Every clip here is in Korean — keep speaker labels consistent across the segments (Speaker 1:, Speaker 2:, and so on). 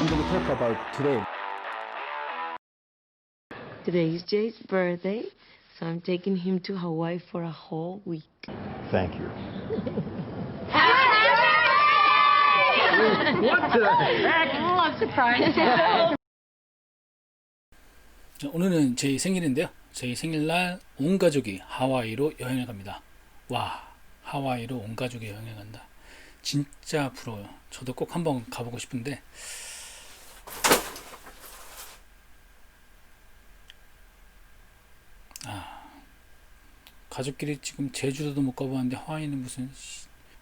Speaker 1: going to talk about today.
Speaker 2: Today is Jay's birthday, so I'm taking him to Hawaii for a whole week.
Speaker 3: Thank you.
Speaker 1: What the heck?
Speaker 2: Oh, I'm surprised.
Speaker 4: 자, 오늘은 제 생일인데요. 제 생일날 온 가족이 하와이로 여행을 갑니다. 와, 하와이로 온 가족이 여행을 간다. 진짜 부러워요. 저도 꼭 한번 가보고 싶은데 가족끼리 지금 제주도도 못 가봤는데 하와이는 무슨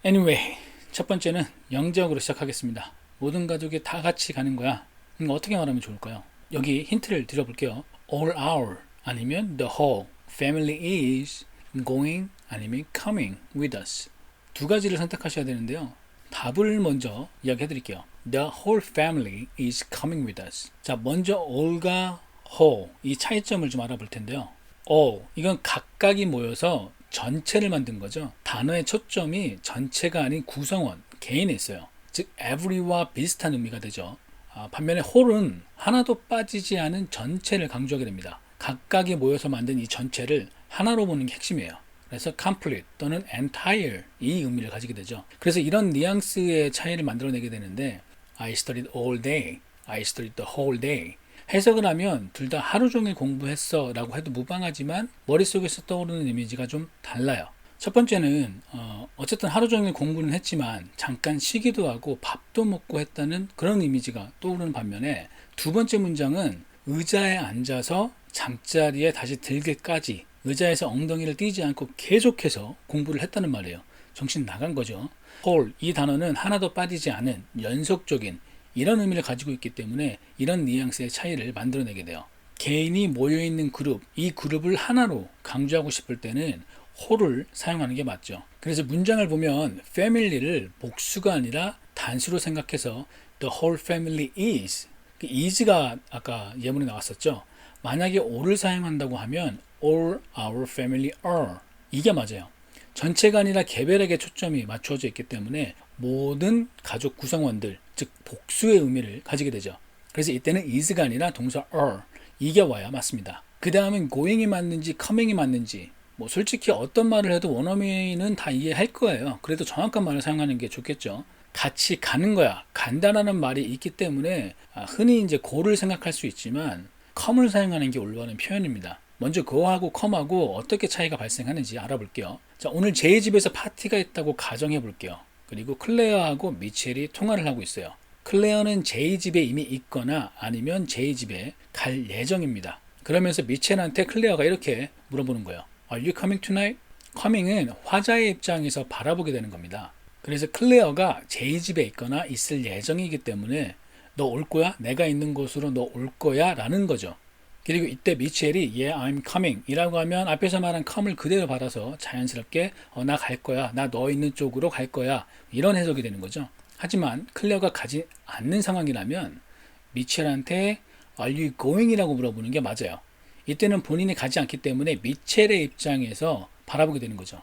Speaker 4: anyway, 첫 번째는 영적으로 시작하겠습니다. 모든 가족이 다 같이 가는 거야. 어떻게 말하면 좋을까요? 여기 힌트를 드려볼게요. All our 아니면 the whole family is going 아니면 coming with us. 두 가지를 선택하셔야 되는데요. 답을 먼저 이야기해 드릴게요. The whole family is coming with us. 자, 먼저 all과 whole 이 차이점을 좀 알아볼 텐데요. all 이건 각각이 모여서 전체를 만든 거죠. 단어의 초점이 전체가 아닌 구성원, 개인에 있어요. 즉 every와 비슷한 의미가 되죠. 반면에 whole은 하나도 빠지지 않은 전체를 강조하게 됩니다. 각각이 모여서 만든 이 전체를 하나로 보는 게 핵심이에요. 그래서 complete 또는 entire 이 의미를 가지게 되죠. 그래서 이런 뉘앙스의 차이를 만들어내게 되는데 I studied all day, I studied the whole day. 해석을 하면 둘 다 하루 종일 공부했어 라고 해도 무방하지만 머릿속에서 떠오르는 이미지가 좀 달라요. 첫 번째는 어쨌든 하루 종일 공부는 했지만 잠깐 쉬기도 하고 밥도 먹고 했다는 그런 이미지가 떠오르는 반면에 두 번째 문장은 의자에 앉아서 잠자리에 다시 들기까지 의자에서 엉덩이를 띄지 않고 계속해서 공부를 했다는 말이에요. 정신 나간 거죠. whole 이 단어는 하나도 빠지지 않은 연속적인 이런 의미를 가지고 있기 때문에 이런 뉘앙스의 차이를 만들어내게 돼요. 개인이 모여있는 그룹, 이 그룹을 하나로 강조하고 싶을 때는 whole을 사용하는 게 맞죠. 그래서 문장을 보면 family를 복수가 아니라 단수로 생각해서 the whole family is, is가 아까 예문에 나왔었죠. 만약에 all을 사용한다고 하면 all our family are 이게 맞아요. 전체가 아니라 개별에게 초점이 맞춰져 있기 때문에 모든 가족 구성원들, 즉 복수의 의미를 가지게 되죠. 그래서 이때는 is가 아니라 동사 are 이게 와야 맞습니다. 그 다음은 going이 맞는지 coming이 맞는지 뭐 솔직히 어떤 말을 해도 원어민은 다 이해할 거예요. 그래도 정확한 말을 사용하는 게 좋겠죠. 같이 가는 거야, 간다라는 말이 있기 때문에 흔히 이제 go를 생각할 수 있지만 come을 사용하는 게 올바른 표현입니다. 먼저 go하고 come하고 어떻게 차이가 발생하는지 알아볼게요. 자, 오늘 제 집에서 파티가 있다고 가정해 볼게요. 그리고 클레어하고 미첼이 통화를 하고 있어요. 클레어는 제이 집에 이미 있거나 아니면 제이 집에 갈 예정입니다. 그러면서 미첼한테 클레어가 이렇게 물어보는 거예요. Are you coming tonight? coming은 화자의 입장에서 바라보게 되는 겁니다. 그래서 클레어가 제이 집에 있거나 있을 예정이기 때문에 너 올 거야? 내가 있는 곳으로 너 올 거야? 라는 거죠. 그리고 이때 미첼이 Yeah, I'm coming 이라고 하면 앞에서 말한 come을 그대로 받아서 자연스럽게 나 갈 거야, 나 너 있는 쪽으로 갈 거야 이런 해석이 되는 거죠. 하지만 클레어가 가지 않는 상황이라면 미첼한테 Are you going? 이라고 물어보는 게 맞아요. 이때는 본인이 가지 않기 때문에 미첼의 입장에서 바라보게 되는 거죠.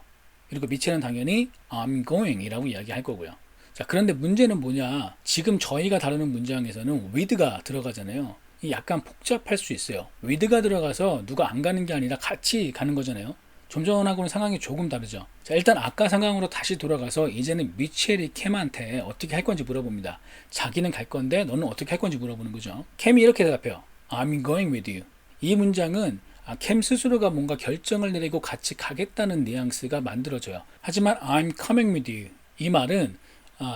Speaker 4: 그리고 미첼은 당연히 I'm going 이라고 이야기할 거고요. 자, 그런데 문제는 뭐냐, 지금 저희가 다루는 문장에서는 with가 들어가잖아요. 약간 복잡할 수 있어요. with가 들어가서 누가 안 가는 게 아니라 같이 가는 거잖아요. 좀 전하고는 상황이 조금 다르죠. 자, 일단 아까 상황으로 다시 돌아가서 이제는 미첼이 캠한테 어떻게 할 건지 물어봅니다. 자기는 갈 건데 너는 어떻게 할 건지 물어보는 거죠. 캠이 이렇게 대답해요. I'm going with you. 이 문장은 캠 스스로가 뭔가 결정을 내리고 같이 가겠다는 뉘앙스가 만들어져요. 하지만 I'm coming with you. 이 말은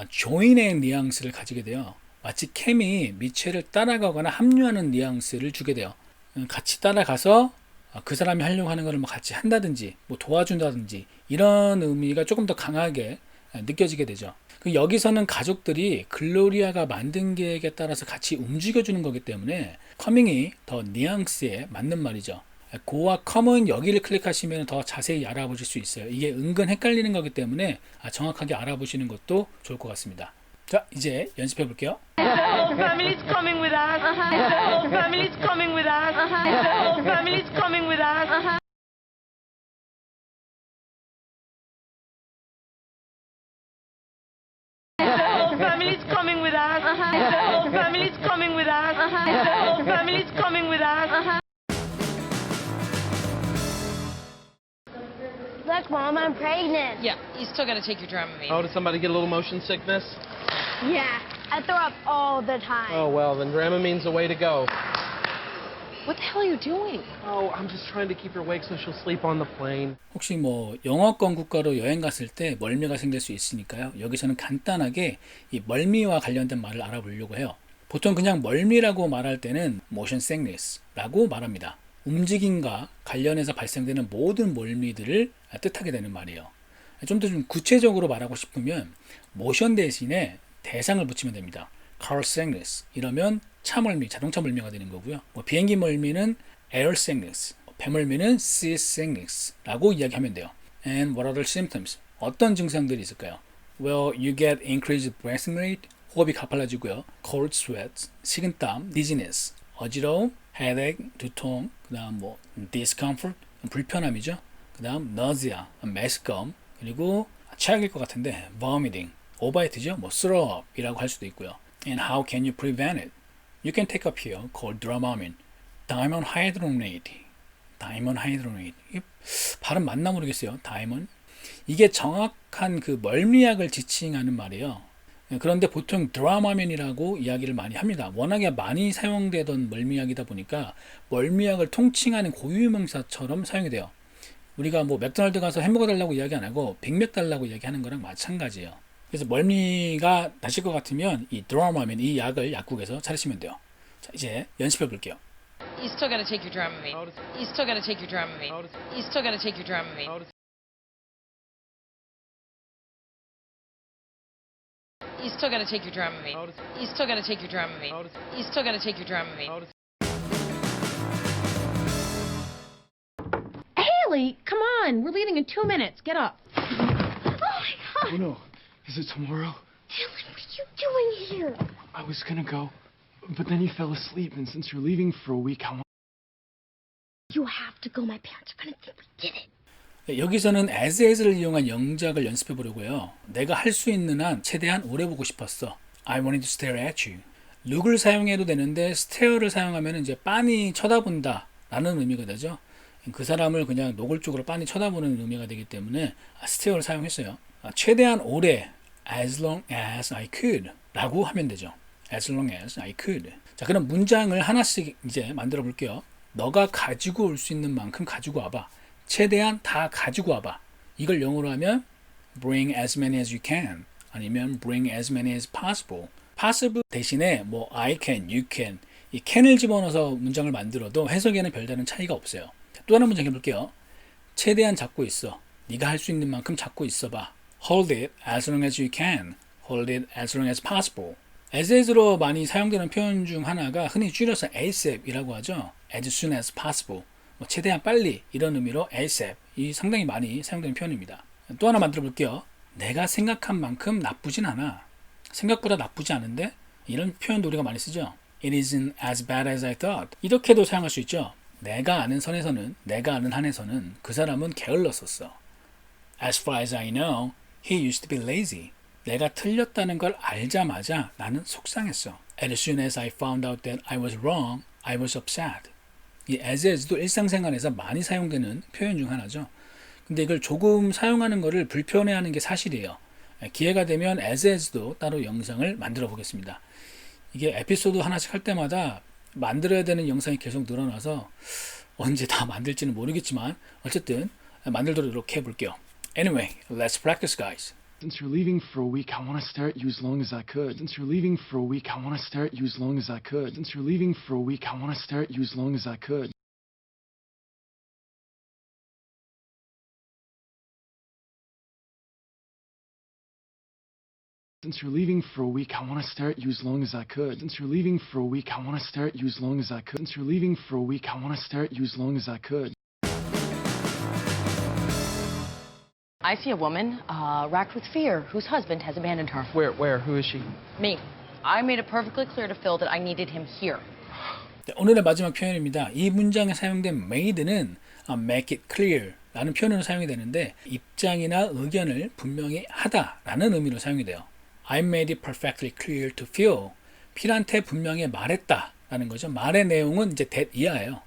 Speaker 4: join의 뉘앙스를 가지게 돼요. 마치 캠이 미첼을 따라가거나 합류하는 뉘앙스를 주게 돼요. 같이 따라가서 그 사람이 하려고 하는 것을 같이 한다든지 뭐 도와준다든지 이런 의미가 조금 더 강하게 느껴지게 되죠. 여기서는 가족들이 글로리아가 만든 계획에 따라서 같이 움직여주는 거기 때문에 커밍이 더 뉘앙스에 맞는 말이죠. 고와 come은 여기를 클릭하시면 더 자세히 알아보실 수 있어요. 이게 은근 헷갈리는 거기 때문에 정확하게 알아보시는 것도 좋을 것 같습니다. 자, 이제 연습해 볼게요.
Speaker 2: The whole family's coming with us. The whole family's coming with us. The whole family's coming with us. The whole family family's coming with us. The whole family's coming with us. The whole family's coming with us.
Speaker 3: Look, Mom, I'm pregnant.
Speaker 2: Yeah, you still got to take your Dramamine.
Speaker 5: Oh, did somebody get a little motion sickness?
Speaker 3: Yeah, I throw up all the time.
Speaker 5: Oh, well, then Dramamine's the way to go.
Speaker 2: What the hell are you doing?
Speaker 5: Oh, I'm just trying to keep her awake so she'll sleep on the plane.
Speaker 4: 혹시 뭐 영어권 국가로 여행 갔을 때 멀미가 생길 수 있으니까요. 여기서는 간단하게 이 멀미와 관련된 말을 알아보려고 해요. 보통 그냥 멀미라고 말할 때는 motion sickness라고 말합니다. 움직임과 관련해서 발생되는 모든 멀미들을 뜻하게 되는 말이에요. 좀 더 좀 구체적으로 말하고 싶으면 motion 대신에 대상을 붙이면 됩니다. car sickness 이러면 차 멀미, 자동차 멀미가 되는 거고요. 뭐 비행기 멀미는 air sickness, 배멀미는 sea sickness라고 이야기하면 돼요. And what other symptoms? 어떤 증상들이 있을까요? Well, you get increased breathing rate, 호흡이 가팔라지고요. cold sweat, 식은땀, dizziness, 어지러움, headache, 두통, 그다음 뭐 discomfort, 불편함이죠. 그다음 nausea, 메스꺼움, 그리고 최악일 것 같은데 vomiting, 오바이트죠. 뭐 throw up이라고 할 수도 있고요. And how can you prevent it? You can take a pill called Dramamine, diamonhydronate. 이게 발음 맞나 모르겠어요. 다이몬. 이게 정확한 그 멀미약을 지칭하는 말이에요. 그런데 보통 드라마민이라고 이야기를 많이 합니다. 워낙에 많이 사용되던 멀미약이다 보니까 멀미약을 통칭하는 고유명사처럼 사용이 돼요. 우리가 뭐 맥도날드 가서 햄버거 달라고 이야기 안 하고 빅맥 달라고 이야기하는 거랑 마찬가지예요. 그래서 멀미가 나실 것 같으면 이 드라마민, 이 약을 약국에서 찾으시면 돼요. 자, 이제 연습해 볼게요.
Speaker 2: You still got to take your Dramamine. You still got to take your Dramamine. You still got to take your Dramamine. You still got to take your Dramamine. You still got to take your Dramamine. You still got to take your Dramamine.
Speaker 6: Haley, come on. We're leaving in 2 minutes. Get up.
Speaker 3: Oh, my God.
Speaker 7: Oh no. Is it tomorrow?
Speaker 3: Dylan, what are you doing here?
Speaker 7: I was gonna go, but then you fell asleep, and since you're leaving for a week, I want.
Speaker 3: You have to go. My parents are going to think we did it.
Speaker 4: 여기서는 as를 이용한 영작을 연습해 보려고요. 내가 할 수 있는 한 최대한 오래 보고 싶었어. I wanted to stare at you. look을 사용해도 되는데 stare를 사용하면 이제 빤히 쳐다본다 라는 의미가 되죠. 그 사람을 그냥 노골적으로 빤히 쳐다보는 의미가 되기 때문에 stare를 사용했어요. 최대한 오래 as long as I could 라고 하면 되죠. as long as I could. 자, 그럼 문장을 하나씩 이제 만들어 볼게요. 너가 가지고 올 수 있는 만큼 가지고 와봐. 최대한 다 가지고 와봐. 이걸 영어로 하면 bring as many as you can 아니면 bring as many as possible. possible 대신에 뭐 I can, you can 이 can을 집어넣어서 문장을 만들어도 해석에는 별다른 차이가 없어요. 자, 또 하나 문장 해볼게요. 최대한 잡고 있어. 네가 할 수 있는 만큼 잡고 있어봐. Hold it as long as you can. Hold it as long as possible. as로 많이 사용되는 표현 중 하나가 흔히 줄여서 ASAP이라고 하죠. As soon as possible. 뭐 최대한 빨리 이런 의미로 ASAP 이 상당히 많이 사용되는 표현입니다. 또 하나 만들어 볼게요. 내가 생각한 만큼 나쁘진 않아. 생각보다 나쁘지 않은데 이런 표현도 우리가 많이 쓰죠. It isn't as bad as I thought. 이렇게도 사용할 수 있죠. 내가 아는 선에서는 내가 아는 한에서는 그 사람은 게을렀었어. As far as I know, he used to be lazy. 내가 틀렸다는 걸 알자마자 나는 속상했어. As soon as I found out that I was wrong, I was upset. 이 as도 일상생활에서 많이 사용되는 표현 중 하나죠. 근데 이걸 조금 사용하는 것을 불편해하는 게 사실이에요. 기회가 되면 as도 따로 영상을 만들어 보겠습니다. 이게 에피소드 하나씩 할 때마다 만들어야 되는 영상이 계속 늘어나서 언제 다 만들지는 모르겠지만 어쨌든 만들도록 이렇게 해볼게요. Anyway, let's practice, guys.
Speaker 7: Since you're leaving for a week, I want to stare at you as long as I could. Since you're leaving for a week, I want to stare at you as long as I could. Since you're leaving for a week, I want to stare at you as long as I could. Since you're leaving for a week, I want to stare at you as long as I could. Since you're leaving for a week, I want to stare at you as long as I could. Since you're leaving for a week, I want to stare at you as long as I could.
Speaker 6: I see a woman racked with fear whose husband has abandoned her.
Speaker 5: Where? Who is she?
Speaker 6: Me. I made it perfectly clear to Phil that I needed him here.
Speaker 4: 네, 오늘의 마지막 표현입니다. 이 문장에 사용된 made는 make it clear 라는 표현으로 사용이 되는데 입장이나 의견을 분명히 하다 라는 의미로 사용이 돼요. I made it perfectly clear to Phil. 필한테 분명히 말했다 라는 거죠. 말의 내용은 이제 that 이하예요.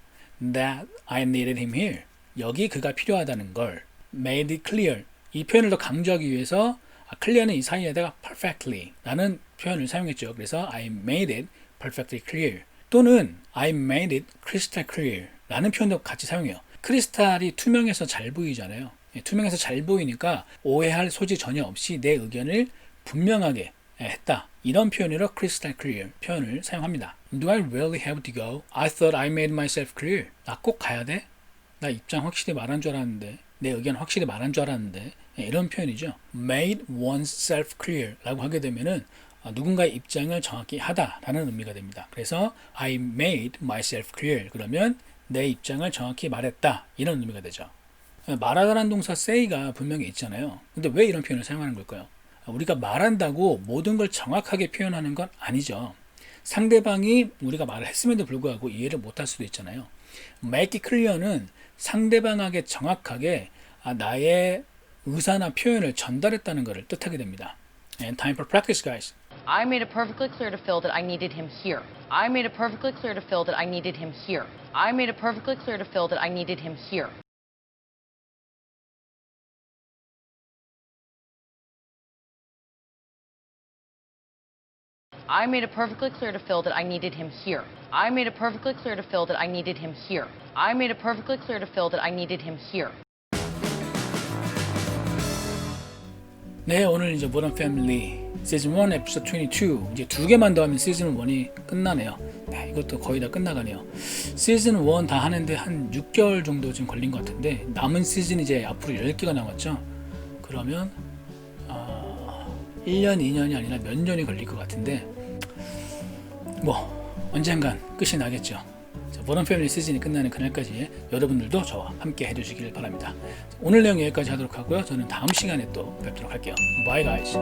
Speaker 4: That I needed him here. 여기 그가 필요하다는 걸 made it clear. 이 표현을 더 강조하기 위해서 clear는 이 사이에다가 perfectly 라는 표현을 사용했죠. 그래서 I made it perfectly clear. 또는 I made it crystal clear 라는 표현도 같이 사용해요. 크리스탈이 투명해서 잘 보이잖아요. 투명해서 잘 보이니까 오해할 소지 전혀 없이 내 의견을 분명하게 했다. 이런 표현으로 crystal clear 표현을 사용합니다. Do I really have to go? I thought I made myself clear. 나 꼭 가야 돼? 나 입장 확실히 말한 줄 알았는데, 내 의견 확실히 말한 줄 알았는데, 이런 표현이죠. made oneself clear 라고 하게 되면은 누군가의 입장을 정확히 하다라는 의미가 됩니다. 그래서 I made myself clear 그러면 내 입장을 정확히 말했다 이런 의미가 되죠. 말하다라는 동사 say가 분명히 있잖아요. 근데 왜 이런 표현을 사용하는 걸까요? 우리가 말한다고 모든 걸 정확하게 표현하는 건 아니죠. 상대방이 우리가 말을 했음에도 불구하고 이해를 못할 수도 있잖아요. make it clear는 상대방에게 정확하게 나의 의사나 표현을 전달했다는 것을 뜻하게 됩니다. And time for practice, guys.
Speaker 6: I made it perfectly clear to Phil that I needed him here. I made it perfectly clear to Phil that I needed him here. I made it perfectly clear to Phil that I needed him here. I made it perfectly clear to Phil that I needed him here. I made it perfectly clear to Phil that I needed him here. I made it perfectly clear to Phil that I needed him here.
Speaker 4: 네, 오늘 이제 모던 패밀리 시즌 1 에피소드 22 이제 2개만 더 하면 시즌 1이 끝나네요. 네, 이것도 거의 다 끝나가네요. 시즌 1 다 하는데 한 6개월 정도 지금 걸린 것 같은데 남은 시즌 이제 앞으로 10개가 남았죠. 그러면 1년, 2년이 아니라 몇 년이 걸릴 것 같은데 뭐 언젠간 끝이 나겠죠. 모던 패밀리 시즌이 끝나는 그날까지 여러분들도 저와 함께 해주시길 바랍니다. 오늘 내용 여기까지 하도록 하고요. 저는 다음 시간에 또 뵙도록 할게요. Bye guys.